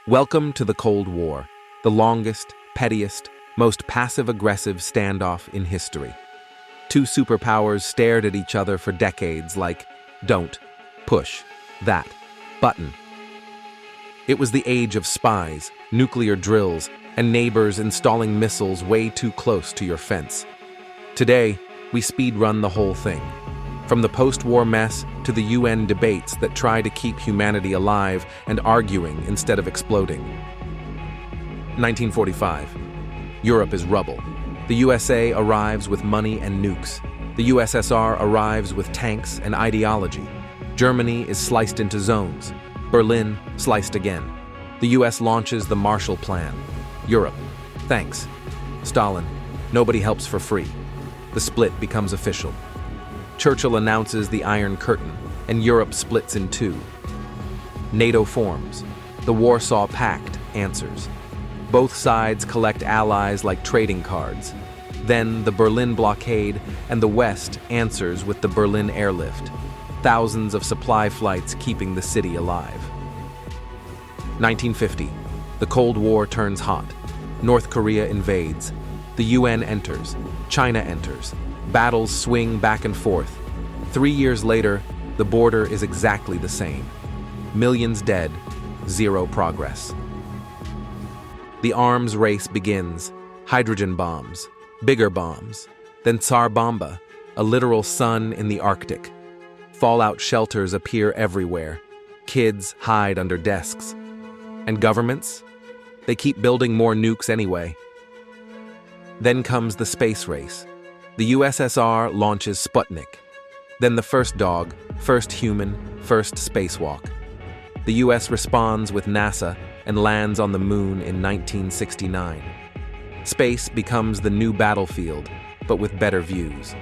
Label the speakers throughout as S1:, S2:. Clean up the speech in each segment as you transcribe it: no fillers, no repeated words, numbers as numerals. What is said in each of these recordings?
S1: Welcome to the Cold War, the longest, pettiest, most passive-aggressive standoff in history. Two superpowers stared at each other for decades like, don't, push, that, button. It was the age of spies, nuclear drills, and neighbors installing missiles way too close to your fence. Today, we speed-run the whole thing. From the post-war mess to the UN debates that try to keep humanity alive and arguing instead of exploding. 1945. Europe is rubble. The USA arrives with money and nukes. The USSR arrives with tanks and ideology. Germany is sliced into zones. Berlin sliced again. The US launches the Marshall Plan. Europe, thanks. Stalin, nobody helps for free. The split becomes official. Churchill announces the Iron Curtain, and Europe splits in two. NATO forms. The Warsaw Pact answers. Both sides collect allies like trading cards. Then the Berlin blockade, and the West answers with the Berlin Airlift. Thousands of supply flights keeping the city alive. 1950. The Cold War turns hot. North Korea invades. The UN enters. China enters. Battles swing back and forth. 3 years later, the border is exactly the same. Millions dead, zero progress. The arms race begins. Hydrogen bombs, bigger bombs, then Tsar Bomba, a literal sun in the Arctic. Fallout shelters appear everywhere. Kids hide under desks. And governments? They keep building more nukes anyway. Then comes the space race. The USSR launches Sputnik. Then the first dog, first human, first spacewalk. The US responds with NASA and lands on the moon in 1969. Space becomes the new battlefield, but with better views.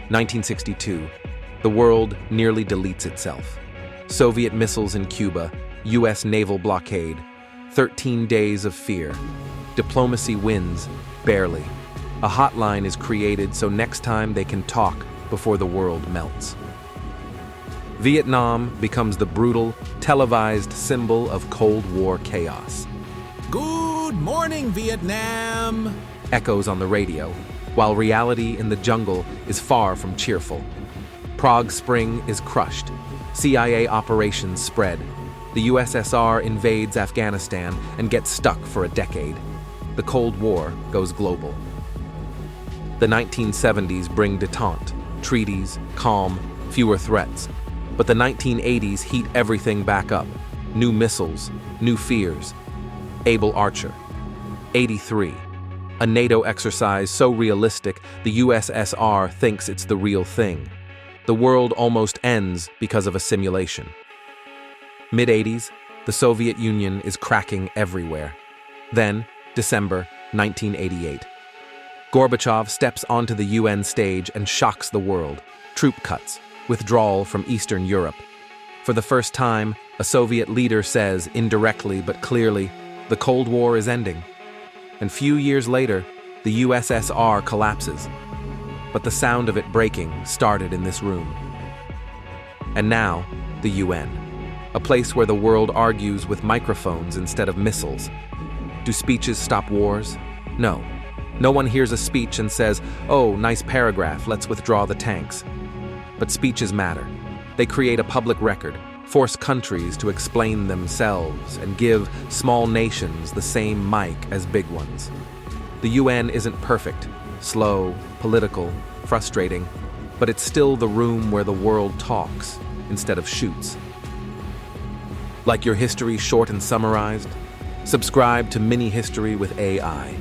S1: 1962. The world nearly deletes itself. Soviet missiles in Cuba, US naval blockade, 13 days of fear. Diplomacy wins, barely. A hotline is created so next time they can talk before the world melts. Vietnam becomes the brutal, televised symbol of Cold War chaos.
S2: Good morning, Vietnam!
S1: Echoes on the radio, while reality in the jungle is far from cheerful. Prague Spring is crushed. CIA operations spread. The USSR invades Afghanistan and gets stuck for a decade. The Cold War goes global. The 1970s bring détente, treaties, calm, fewer threats. But the 1980s heat everything back up. New missiles, new fears. Able Archer. 83. A NATO exercise so realistic the USSR thinks it's the real thing. The world almost ends because of a simulation. Mid-80s, the Soviet Union is cracking everywhere. Then, December 1988. Gorbachev steps onto the UN stage and shocks the world. Troop cuts, withdrawal from Eastern Europe. For the first time, a Soviet leader says, indirectly but clearly, the Cold War is ending. And few years later, the USSR collapses. But the sound of it breaking started in this room. And now, the UN, a place where the world argues with microphones instead of missiles. Do speeches stop wars? No. No one hears a speech and says, oh, nice paragraph, let's withdraw the tanks. But speeches matter. They create a public record, force countries to explain themselves, and give small nations the same mic as big ones. The UN isn't perfect, slow, political, frustrating, but it's still the room where the world talks instead of shoots. Like your history short and summarized? Subscribe to Mini History with AI.